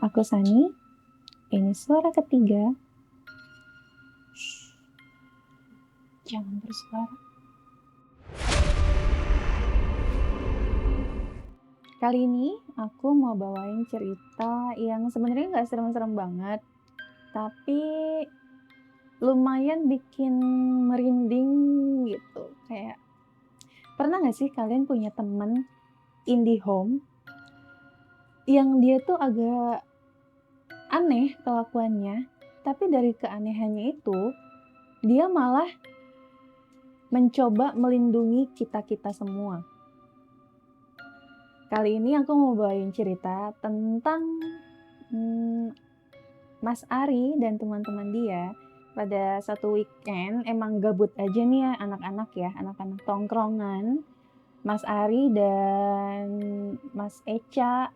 Aku Sani, ini suara ketiga. Shh, jangan bersuara. Kali ini aku mau bawain cerita yang sebenarnya nggak serem-serem banget, tapi lumayan bikin merinding gitu. Kayak pernah nggak sih kalian punya temen IndiHome yang dia tuh agak aneh kelakuannya, tapi dari keanehannya itu dia malah mencoba melindungi kita-kita semua. Kali ini aku mau bawain cerita tentang Mas Ari dan teman-teman dia. Pada satu weekend emang gabut aja nih ya anak-anak tongkrongan. Mas Ari dan Mas Eca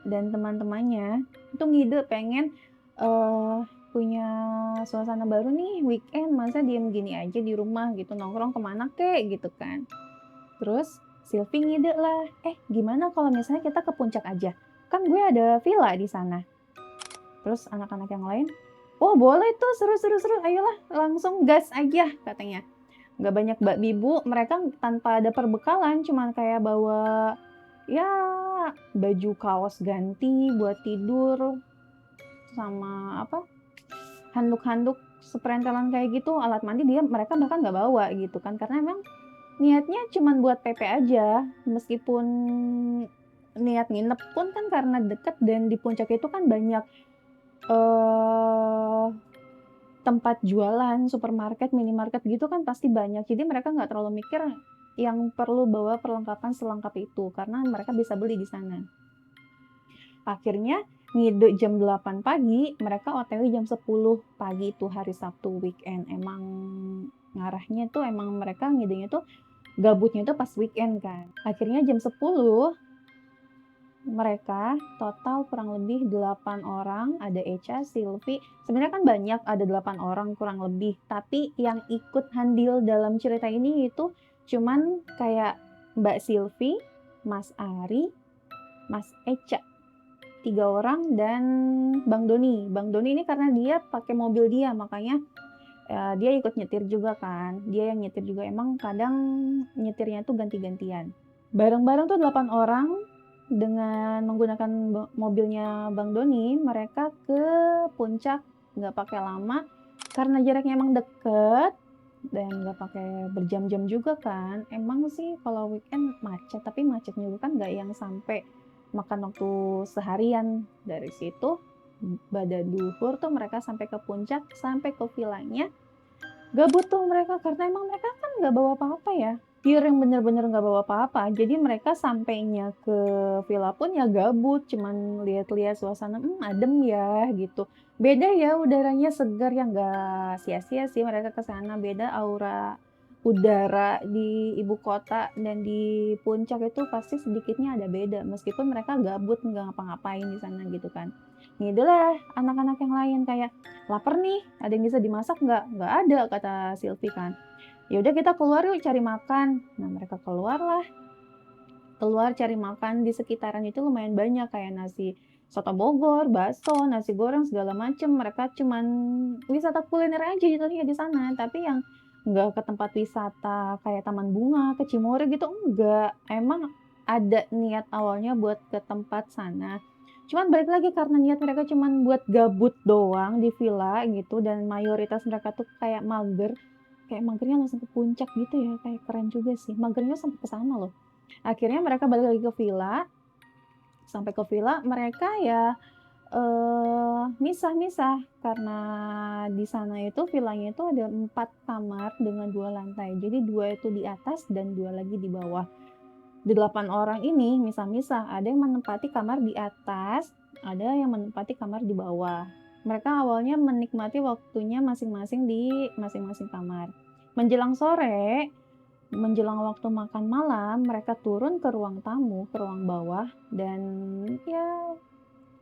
dan teman-temannya itu ngide pengen punya suasana baru nih weekend, masa diem gini aja di rumah gitu, nongkrong kemana kek gitu kan. Terus Silvi ngide lah, gimana kalau misalnya kita ke puncak aja? Kan gue ada villa di sana. Terus anak-anak yang lain, oh boleh tuh, seru, ayolah langsung gas aja katanya. Gak banyak bibu, mereka tanpa ada perbekalan, cuman kayak bawa ya baju kaos ganti buat tidur, sama handuk-handuk seperentelan kayak gitu, alat mandi mereka bahkan nggak bawa gitu kan, karena emang niatnya cuman buat PP aja. Meskipun niat nginep pun kan karena deket dan di puncak itu kan banyak tempat jualan, supermarket, minimarket gitu kan pasti banyak. Jadi mereka nggak terlalu mikir yang perlu bawa perlengkapan selengkap itu karena mereka bisa beli di sana. Akhirnya ngide jam 8 pagi, mereka OTW jam 10 pagi itu hari Sabtu weekend. Emang ngarahnya tuh emang mereka ngidenya tuh gabutnya tuh pas weekend kan. Akhirnya jam 10 mereka total kurang lebih 8 orang, ada Eca, Silvi. Sebenarnya kan banyak, ada 8 orang kurang lebih. Tapi yang ikut handil dalam cerita ini itu cuman kayak Mbak Silvi, Mas Ari, Mas Eca. 3 orang dan Bang Doni. Bang Doni ini karena dia pakai mobil dia, makanya dia ikut nyetir juga kan. Dia yang nyetir juga, emang kadang nyetirnya tuh ganti-gantian. Bareng-bareng tuh 8 orang dengan menggunakan mobilnya Bang Doni, mereka ke puncak nggak pakai lama karena jaraknya emang deket dan nggak pakai berjam-jam juga kan. Emang sih kalau weekend macet, tapi macetnya juga kan nggak yang sampai makan waktu seharian. Dari situ pada duhur tuh mereka sampai ke puncak, sampai ke villanya. Gabut tuh mereka karena emang mereka kan nggak bawa apa-apa ya, pure yang bener-bener nggak bawa apa-apa. Jadi mereka sampainya ke villa pun ya gabut, cuman lihat-lihat suasana, adem ya gitu. Beda ya udaranya, segar, ya nggak sia-sia sih mereka ke sana. Beda aura udara di ibu kota dan di puncak itu pasti sedikitnya ada beda. Meskipun mereka gabut nggak ngapa-ngapain di sana gitu kan. Ngide lah anak-anak yang lain kayak, lapar nih, ada yang bisa dimasak nggak? Nggak ada, kata Silvi kan. Ya udah kita keluar yuk cari makan. Nah mereka keluar cari makan. Di sekitaran itu lumayan banyak kayak nasi soto Bogor, bakso, nasi goreng segala macem. Mereka cuman wisata kuliner aja jatuhnya di sana, tapi yang nggak ke tempat wisata kayak taman bunga, ke Cimory gitu enggak. Emang ada niat awalnya buat ke tempat sana, cuman balik lagi karena niat mereka cuman buat gabut doang di villa gitu, dan mayoritas mereka tuh kayak magernya langsung ke puncak gitu ya, kayak keren juga sih, magernya sampai ke sana loh. Akhirnya mereka balik lagi ke villa, sampai ke villa mereka ya misah-misah karena di sana itu villanya itu ada 4 kamar dengan 2 lantai. Jadi 2 itu di atas dan 2 lagi di bawah. 8 orang ini misah-misah, ada yang menempati kamar di atas, ada yang menempati kamar di bawah. Mereka awalnya menikmati waktunya masing-masing di masing-masing kamar. Menjelang sore, menjelang waktu makan malam, mereka turun ke ruang tamu, ke ruang bawah, dan ya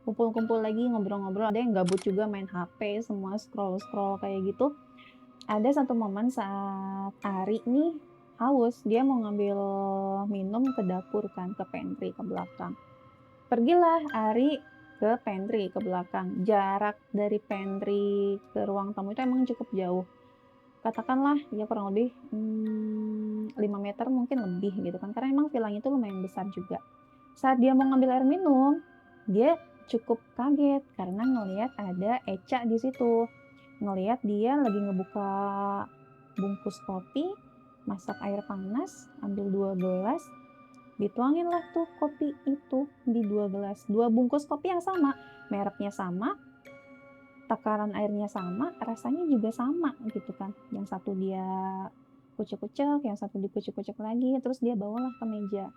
kumpul-kumpul lagi, ngobrol-ngobrol. Ada yang gabut juga main HP, semua scroll-scroll kayak gitu. Ada satu momen saat Ari nih haus, dia mau ngambil minum ke dapur kan, ke pantry, ke belakang. Pergilah Ari ke pantry, ke belakang. Jarak dari pantry ke ruang tamu itu emang cukup jauh. Katakanlah ya kurang lebih 5 meter mungkin lebih gitu kan, karena emang villanya itu lumayan besar juga. Saat dia mau ngambil air minum, dia cukup kaget karena ngelihat ada Echa di situ. Ngelihat dia lagi ngebuka bungkus kopi, masak air panas, ambil 2 gelas, dituangin lah tuh kopi itu di 2 gelas. 2 bungkus kopi yang sama, mereknya sama, takaran airnya sama, rasanya juga sama gitu kan. Yang satu dia kucek-kucek, yang satu dikucek-kucek lagi, terus dia bawalah ke meja.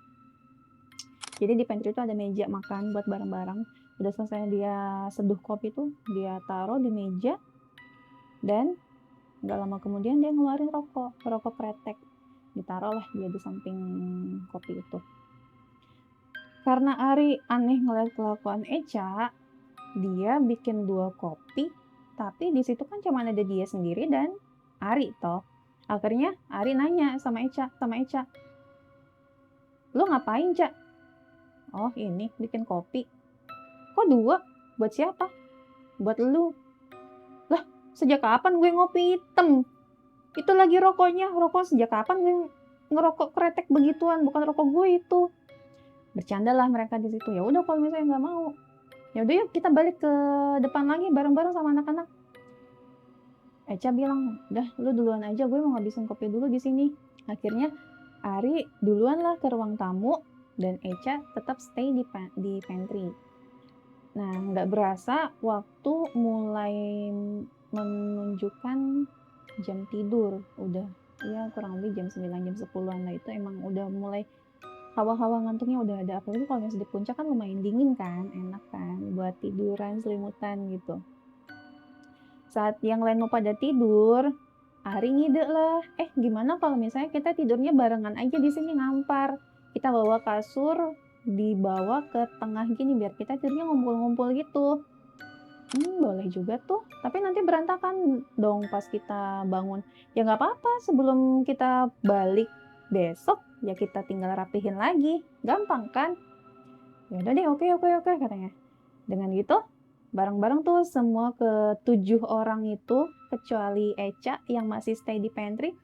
Jadi di pantry itu ada meja makan buat bareng-bareng. Udah selesai dia seduh kopi tuh, dia taruh di meja, dan nggak lama kemudian dia ngeluarin rokok kretek. Ditaruh lah dia di samping kopi itu. Karena Ari aneh ngeliat kelakuan Echa, dia bikin 2 kopi, tapi di situ kan cuma ada dia sendiri dan Ari toh. Akhirnya Ari nanya sama Echa, "Lu ngapain, Ca?" "Oh, ini bikin kopi." "Kok 2? Buat siapa?" "Buat lu." "Lah, sejak kapan gue ngopi hitam? Itu lagi rokoknya, rokok sejak kapan gue ngerokok kretek begituan, bukan rokok gue itu." Bercandalah mereka di situ. Ya udah kalau misalnya nggak mau, ya udah yuk kita balik ke depan lagi bareng-bareng sama anak-anak. Echa bilang, "Udah lu duluan aja, gue mau ngabisin kopi dulu di sini." Akhirnya Ari duluan lah ke ruang tamu dan Echa tetap stay di pantry. Nah, nggak berasa waktu mulai menunjukkan jam tidur. Udah ya kurang lebih jam 9, jam 10-an lah, itu emang udah mulai hawa-hawa ngantuknya udah ada. Apalagi kalau misalnya di puncak kan lumayan dingin kan, enak kan buat tiduran selimutan gitu. Saat yang lain mau pada tidur, Ari ngide lah, gimana kalau misalnya kita tidurnya barengan aja di sini ngampar. Kita bawa kasur, dibawa ke tengah gini biar kita tidurnya ngumpul-ngumpul gitu. Boleh juga tuh, tapi nanti berantakan dong pas kita bangun. Ya nggak apa-apa, sebelum kita balik besok, ya kita tinggal rapihin lagi. Gampang kan? Ya udah deh, oke katanya. Dengan gitu, bareng-bareng tuh semua ke-7 orang itu, kecuali Echa yang masih stay di pantry,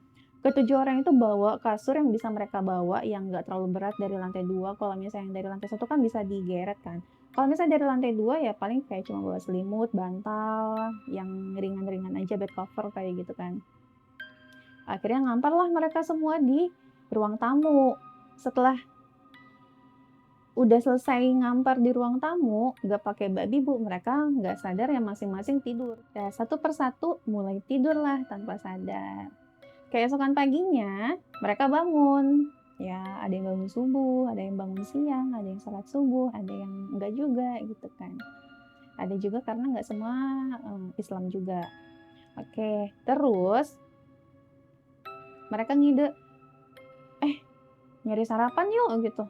ke-7 orang itu bawa kasur yang bisa mereka bawa, yang nggak terlalu berat dari lantai 2. Kalau misalnya yang dari lantai 1 kan bisa digeret kan. Kalau misalnya dari lantai 2 ya paling kayak cuma bawa selimut, bantal, yang ringan-ringan aja, bed cover kayak gitu kan. Akhirnya ngamparlah mereka semua di ruang tamu. Setelah udah selesai ngampar di ruang tamu, nggak pakai babi bu, mereka nggak sadar ya masing-masing tidur. Ya satu persatu mulai tidurlah tanpa sadar. Keesokan paginya mereka bangun. Ya ada yang bangun subuh, ada yang bangun siang, ada yang sholat subuh, ada yang enggak juga gitu kan. Ada juga karena nggak semua Islam juga. Oke, terus mereka ngide, nyari sarapan yuk gitu.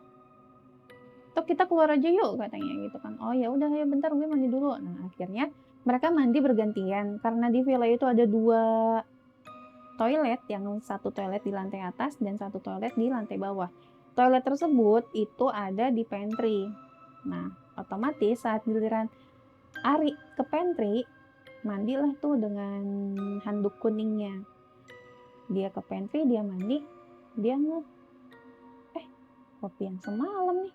Atau kita keluar aja yuk katanya gitu kan. Oh ya udah ya bentar gue mandi dulu. Nah akhirnya mereka mandi bergantian karena di villa itu ada 2 toilet, yang satu toilet di lantai atas dan satu toilet di lantai bawah. Toilet tersebut itu ada di pantry. Nah otomatis saat giliran Ari ke pantry, mandilah tuh dengan handuk kuningnya. Dia ke pantry, dia mandi, dia kopi yang semalam nih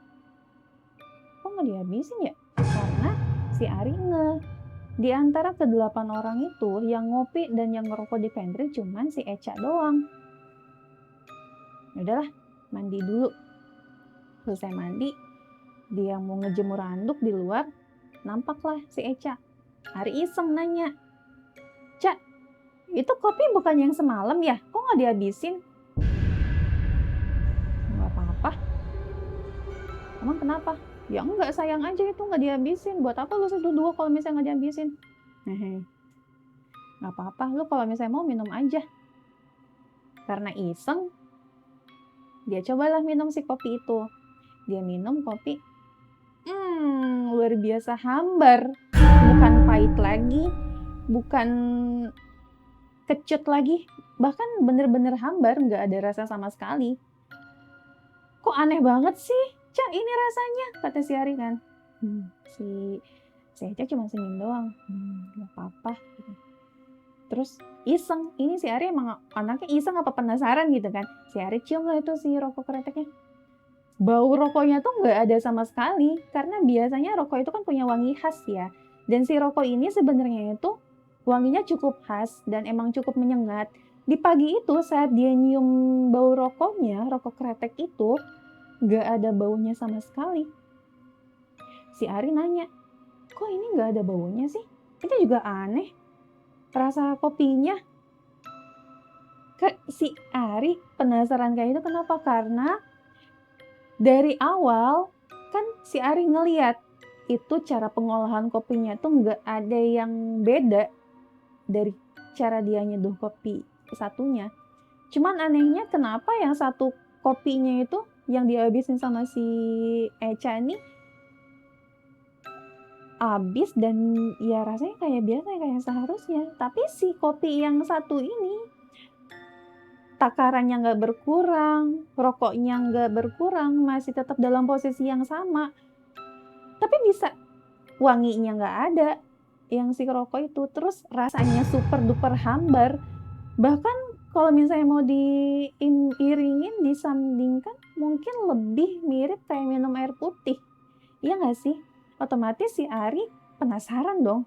kok nggak dihabisin ya? Karena si Ari di antara ke-8 orang itu yang ngopi dan yang ngerokok di pantry cuman si Echa doang. Udahlah, mandi dulu. Selesai mandi, dia mau ngejemur handuk di luar, nampaklah si Echa. Ari iseng nanya, "Ca, itu kopi bukan yang semalam ya? Kok nggak dihabisin?" "Nggak apa-apa." "Emang kenapa?" "Ya enggak, sayang aja itu nggak dihabisin. Buat apa lu seduh 2 kalau misalnya nggak dihabisin?" "Hehe, nggak apa-apa, lu kalau misalnya mau minum aja." Karena iseng, dia cobalah minum si kopi itu. Dia minum kopi, luar biasa hambar. Bukan pahit lagi, bukan kecut lagi, bahkan bener-bener hambar, nggak ada rasa sama sekali. "Kok aneh banget sih, Ca, ini rasanya?" kata si Ari kan. Si Si Eca cuma senyum doang, nggak apa-apa gitu. Terus iseng, ini si Ari emang anaknya iseng apa penasaran gitu kan. Si Ari cium lah itu si rokok kreteknya. Bau rokoknya tuh nggak ada sama sekali, karena biasanya rokok itu kan punya wangi khas ya. Dan si rokok ini sebenarnya itu wanginya cukup khas dan emang cukup menyengat. Di pagi itu saat dia nyium bau rokoknya, rokok kretek itu nggak ada baunya sama sekali. Si Ari nanya, kok ini nggak ada baunya sih? Itu juga aneh. Rasa kopinya. Si Ari penasaran kayak itu kenapa? Karena dari awal kan si Ari ngeliat itu cara pengolahan kopinya tuh nggak ada yang beda dari cara dia nyeduh kopi satunya. Cuman anehnya kenapa yang satu kopinya itu yang dihabisin sama si Eca ini habis dan ya rasanya kayak biasa kayak seharusnya. Tapi si kopi yang satu ini takarannya nggak berkurang, rokoknya nggak berkurang, masih tetap dalam posisi yang sama. Tapi bisa wanginya nggak ada yang si rokok itu. Terus rasanya super duper hambar. Bahkan kalau misalnya mau diiringin, disandingkan, mungkin lebih mirip kayak minum air putih. Iya nggak sih? Otomatis si Ari penasaran dong.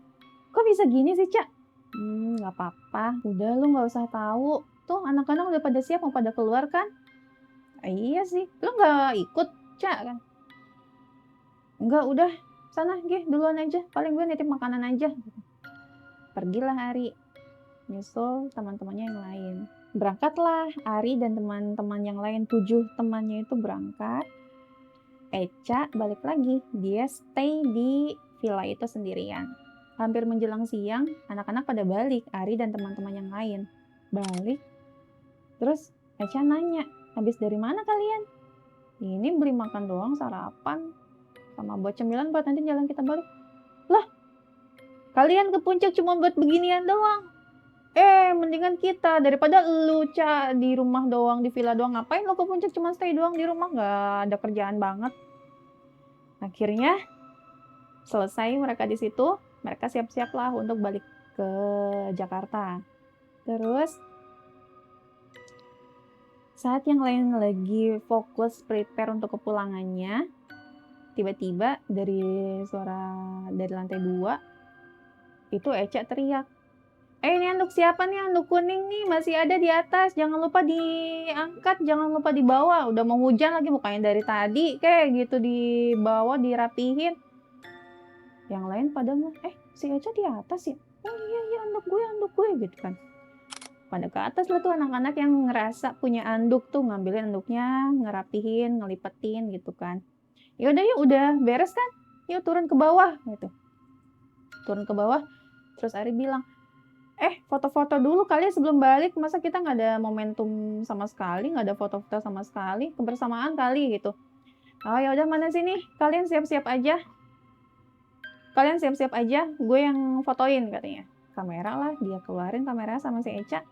Kok bisa gini sih, Cak? Nggak apa-apa. Udah lu nggak usah tahu. Tuh anak-anak udah pada siap mau pada keluar kan? Iya sih. Lu nggak ikut, Cak kan? Enggak, udah. Sana, Gih, duluan aja. Paling gue nitip makanan aja. Pergilah Ari. Nyusul teman-temannya yang lain. Berangkatlah Ari dan teman-teman yang lain. 7 temannya itu berangkat. Eca balik lagi. Dia stay di villa itu sendirian. Hampir menjelang siang, anak-anak pada balik. Ari dan teman-teman yang lain balik. Terus Eca nanya, habis dari mana kalian? Ini beli makan doang, sarapan. Sama buat cemilan buat nanti jalan kita balik. Lah, kalian ke puncak cuma buat beginian doang. Mendingan kita daripada lu di rumah doang, di villa doang. Ngapain lo ke puncak cuma stay doang di rumah? Gak ada kerjaan banget. Akhirnya selesai mereka di situ, mereka siap-siap lah untuk balik ke Jakarta. Terus saat yang lain lagi fokus prepare untuk kepulangannya, tiba-tiba dari suara dari lantai 2 itu Eca teriak, ini anduk siapa nih? Anduk kuning nih masih ada di atas, jangan lupa diangkat, jangan lupa dibawa. Udah mau hujan lagi, bukannya dari tadi kayak gitu dibawa, dirapihin. Yang lain pada si Eca di atas ya? Oh iya anduk gue gitu kan. Pada ke atas lah tuh anak-anak yang ngerasa punya anduk tuh, ngambilin anduknya, ngerapihin, ngelipetin gitu kan. Ya udah yuk, udah beres kan? Yuk turun ke bawah gitu. Turun ke bawah, terus Ari bilang, foto-foto dulu kali sebelum balik, masa kita nggak ada momentum sama sekali, nggak ada foto-foto sama sekali, kebersamaan kali gitu. Oh ya udah, mana sini, kalian siap-siap aja, gue yang fotoin katanya. Kamera lah, dia keluarin kamera sama si Eca.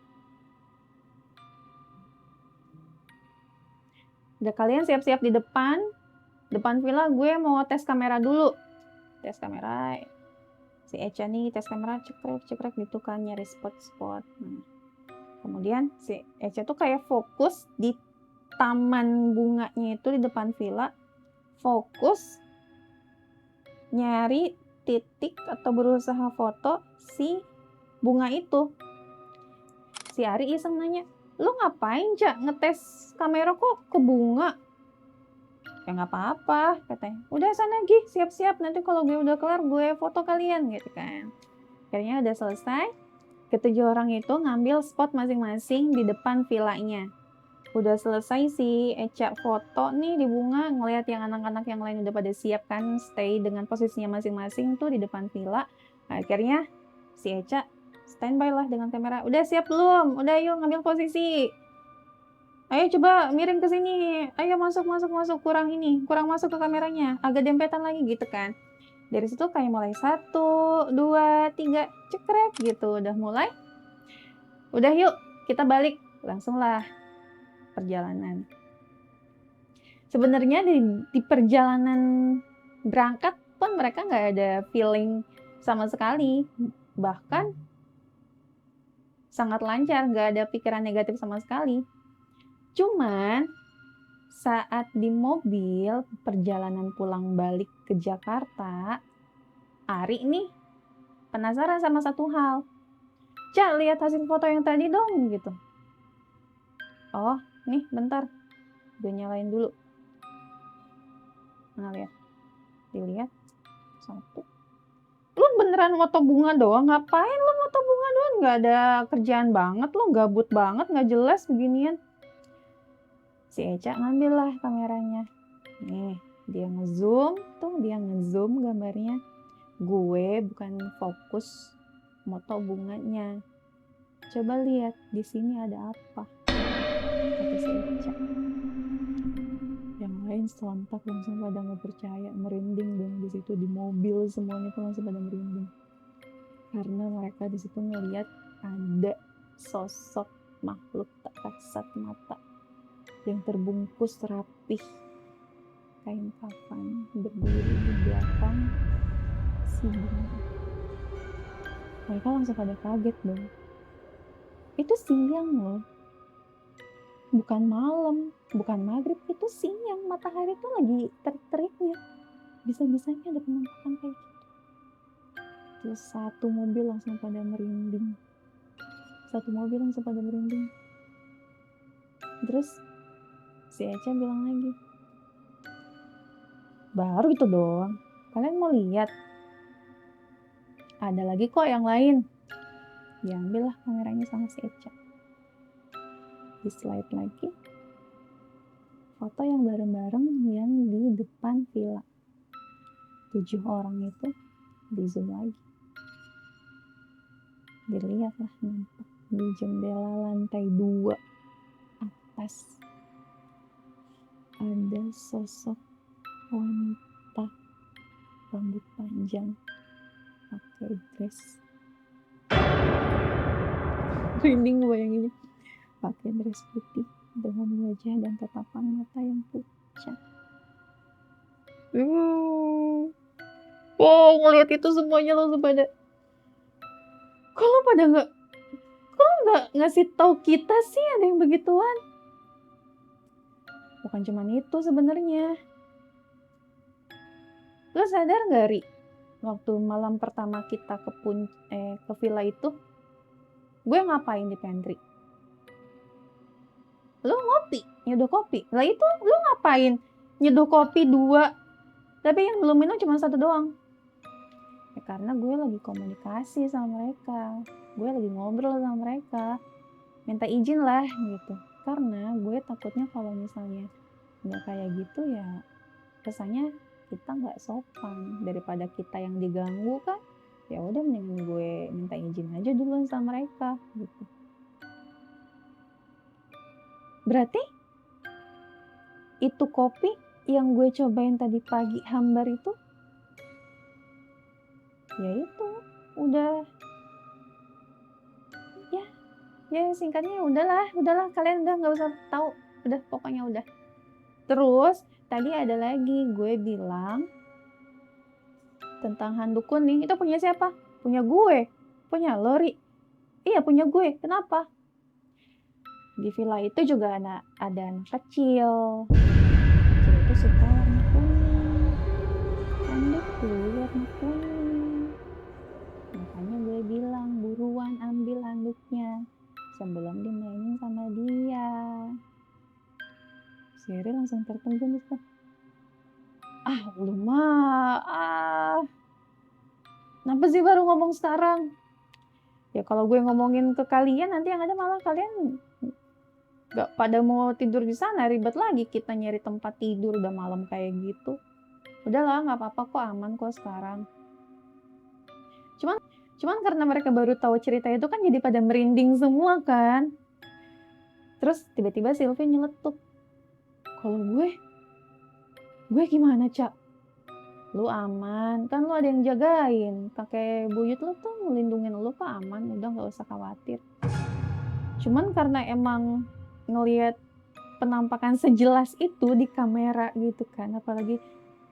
Udah, kalian siap-siap di depan villa, gue mau tes kamera dulu. Tes kamera, si Eca nih tes kamera cekrek gitu kan, nyari spot-spot. Kemudian si Eca tuh kayak fokus di taman bunganya itu di depan villa, fokus nyari titik atau berusaha foto si bunga itu. Si Ari iseng nanya, lu ngapain, Cak, ngetes kamera kok ke bunga? Ya nggak apa-apa katanya. Udah sana Gih, siap-siap, nanti kalau gue udah kelar gue foto kalian gitu kan. Akhirnya udah selesai, ke-7 orang itu ngambil spot masing-masing di depan villanya. Udah selesai si Eca foto nih di bunga, ngeliat yang anak-anak yang lain udah pada siap kan, stay dengan posisinya masing-masing tuh di depan villa. Akhirnya si Eca standby lah dengan kamera. Udah siap belum? Udah yuk ngambil posisi. Ayo coba miring ke sini. Ayo masuk. Kurang masuk ke kameranya. Agak dempetan lagi gitu kan. Dari situ kayak mulai 1, 2, 3, cekrek gitu. Udah mulai. Udah yuk kita balik. Langsung lah perjalanan. Sebenarnya di perjalanan berangkat pun mereka nggak ada feeling sama sekali, bahkan sangat lancar, nggak ada pikiran negatif sama sekali. Cuman saat di mobil perjalanan pulang balik ke Jakarta, Ari nih penasaran sama satu hal. Cak, lihat hasil foto yang tadi dong gitu. Oh, nih bentar, gue nyalain dulu. Nah, lihat, dilihat satu. Lu beneran moto bunga doang? Ngapain lu moto bunga doang? Nggak ada kerjaan banget, lu gabut banget, nggak jelas beginian. Si Eca ngambil lah kameranya. Nih, dia ngezoom gambarnya. Gue bukan fokus moto bunganya. Coba lihat di sini ada apa? Kata si Eca. Yang lain sontak langsung pada nggak percaya, merinding dong di situ di mobil, semuanya tuh langsung pada merinding karena mereka di situ ngelihat ada sosok makhluk tak kasat mata yang terbungkus rapih kain kafan berdiri di belakang si bunga. Mereka langsung pada kaget dong. Itu siang loh, bukan malam, bukan maghrib, itu siang, matahari tuh lagi terik-teriknya. Bisa-bisanya ada penampakan kayak gitu. Terus satu mobil langsung pada merinding. Terus si Eca bilang lagi, baru itu doang, kalian mau lihat? Ada lagi kok yang lain. Diambil lah kameranya sama si Eca. Di slide lagi foto yang bareng-bareng yang di depan villa. 7 orang itu di zoom lagi. Dilihatlah nampak di jendela lantai 2 atas ada sosok wanita rambut panjang pakai dress. Merinding bayanginnya. Pakai dress putih dengan wajah dan tatapan mata yang pucat. Wow, ngeliat itu semuanya langsung pada, kok nggak ngasih tahu kita sih ada yang begituan? Bukan cuma itu sebenarnya. Lo sadar nggak, Ri? Waktu malam pertama kita ke villa itu, gue ngapain di pantry? Lo nyeduh kopi. Lah itu lo ngapain? Nyeduh kopi 2, tapi yang belum minum cuma 1 doang. Ya karena gue lagi komunikasi sama mereka, gue lagi ngobrol sama mereka, minta izin lah gitu. Karena gue takutnya kalau misalnya nggak kayak gitu ya kesannya kita nggak sopan, daripada kita yang diganggu kan. Ya udah mendingan gue minta izin aja duluan sama mereka gitu. Berarti itu kopi yang gue cobain tadi pagi hambar itu, ya itu udah, ya singkatnya udahlah kalian udah nggak usah tahu, udah pokoknya udah. Terus tadi ada lagi gue bilang tentang handuk kuning, itu punya siapa? Punya gue, punya Lori. Iya punya gue. Kenapa? Di villa itu juga ada anak kecil. Kecil itu suka warna kuning. Handuk tuh warna kuning. Makanya gue bilang buruan ambil handuknya sebelum dimainin sama dia. Si Eri langsung tertegun gitu. Lu mah, kenapa sih baru ngomong sekarang? Ya kalau gue ngomongin ke kalian nanti yang ada malah kalian gak pada mau tidur di sana, ribet lagi kita nyari tempat tidur udah malam kayak gitu. Udahlah, nggak apa-apa kok, aman kok sekarang. Cuman karena mereka baru tahu cerita itu kan jadi pada merinding semua kan. Terus tiba-tiba Sylvie nyeletuk, kalau gue gimana, Cak? Lu aman, kan lu ada yang jagain. Kakek buyut lu tuh ngelindungin lu kok, aman, udah nggak usah khawatir. Cuman karena emang ngelihat penampakan sejelas itu di kamera gitu kan, apalagi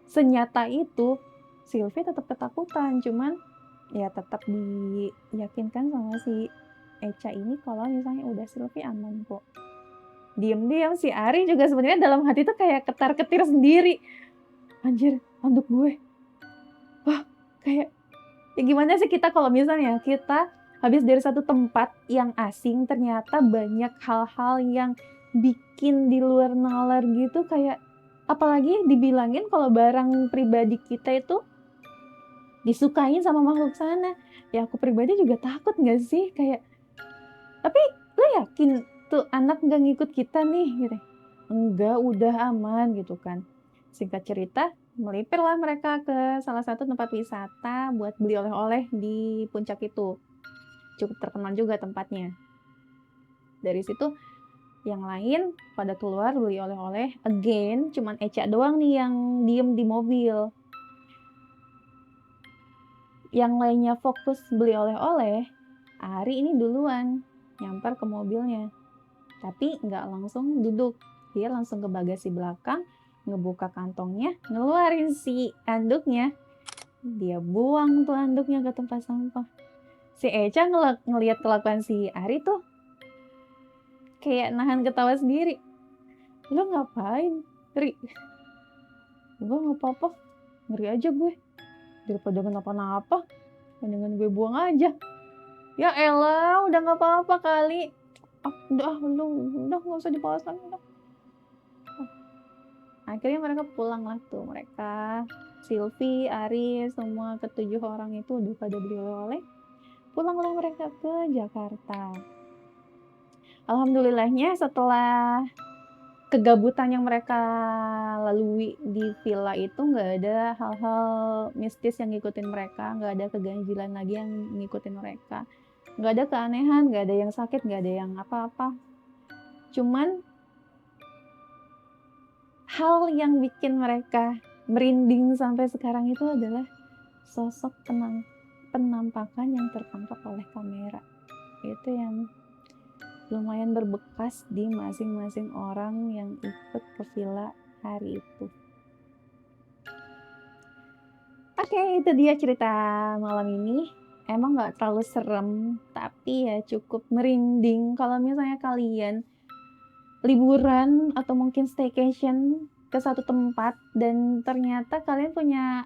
senyata itu, Sylvie tetap ketakutan, cuman ya tetap diyakinkan sama si Echa ini kalau misalnya udah Sylvie aman kok. Diam-diam si Ari juga sebenarnya dalam hati tuh kayak ketar-ketir sendiri. Anjir, handuk gue. Wah, kayak ya gimana sih kita kalau misalnya kita habis dari satu tempat yang asing, ternyata banyak hal-hal yang bikin di luar nalar gitu, kayak apalagi dibilangin kalau barang pribadi kita itu disukain sama makhluk sana. Ya aku pribadi juga takut gak sih? Kayak, tapi lo yakin tuh anak gak ngikut kita nih? Gitu. Enggak, udah aman gitu kan. Singkat cerita, melipirlah mereka ke salah satu tempat wisata buat beli oleh-oleh di puncak itu. Cukup terkenal juga tempatnya. Dari situ yang lain pada keluar beli oleh-oleh. Again, cuman Echa doang nih yang diem di mobil. Yang lainnya fokus beli oleh-oleh. Ari ini duluan nyamper ke mobilnya. Tapi nggak langsung duduk. Dia langsung ke bagasi belakang, ngebuka kantongnya, ngeluarin si anduknya. Dia buang tuh anduknya ke tempat sampah. Si Echa ngelihat kelakuan si Ari tuh kayak nahan ketawa sendiri. Lo ngapain, Ri? Gue nggak apa-apa, ngeri aja gue. Daripada kenapa-napa, mendingan gue buang aja. Ya elah, udah nggak apa-apa kali. Udah nggak usah dibahas lagi. Akhirnya mereka pulang lah tuh, mereka Sylvie, Ari, semua ketujuh orang itu udah pada beli oleh-oleh. Pulanglah mereka ke Jakarta. Alhamdulillahnya setelah kegabutan yang mereka lalui di villa itu nggak ada hal-hal mistis yang ngikutin mereka, nggak ada keganjilan lagi yang ngikutin mereka, nggak ada keanehan, nggak ada yang sakit, nggak ada yang apa-apa. Cuman hal yang bikin mereka merinding sampai sekarang itu adalah sosok penampakan yang tertangkap oleh kamera. Itu yang lumayan berbekas di masing-masing orang yang ikut ke villa hari itu. Oke, itu dia cerita malam ini. Emang gak terlalu serem, tapi ya cukup merinding kalau misalnya kalian liburan atau mungkin staycation ke satu tempat dan ternyata kalian punya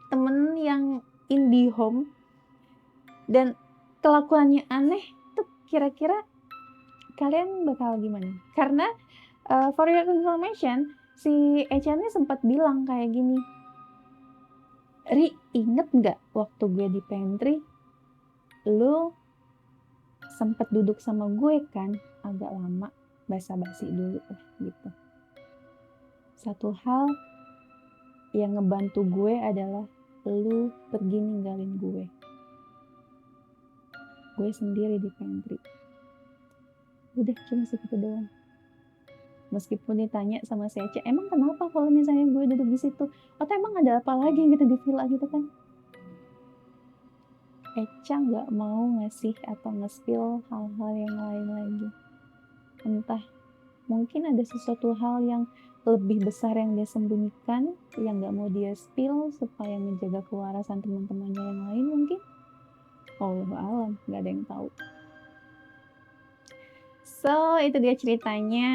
temen yang IndiHome dan kelakuannya aneh, tuh kira-kira kalian bakal gimana? Karena for your information, si Echa ini sempat bilang kayak gini, Ri, inget gak waktu gue di pantry, lu sempat duduk sama gue kan agak lama, basa-basi dulu lah gitu. Satu hal yang ngebantu gue adalah lu pergi ninggalin gue sendiri di pantry. Udah cuma segitu doang. Meskipun ditanya sama si Echa, emang kenapa kalau misalnya gue duduk di situ? Atau emang ada apa lagi gitu di villa gitu kan? Echa nggak mau ngasih atau nge-spill hal-hal yang lain lagi. Entah mungkin ada sesuatu hal yang lebih besar yang dia sembunyikan, yang nggak mau dia spill supaya menjaga kewarasan teman-temannya yang lain mungkin. Wallahu a'lam, nggak ada yang tahu. So, itu dia ceritanya.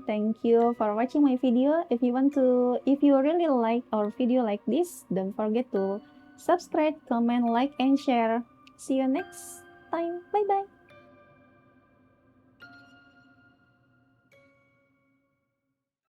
Thank you for watching my video. If you really like our video like this, don't forget to subscribe, comment, like, and share. See you next time. Bye-bye.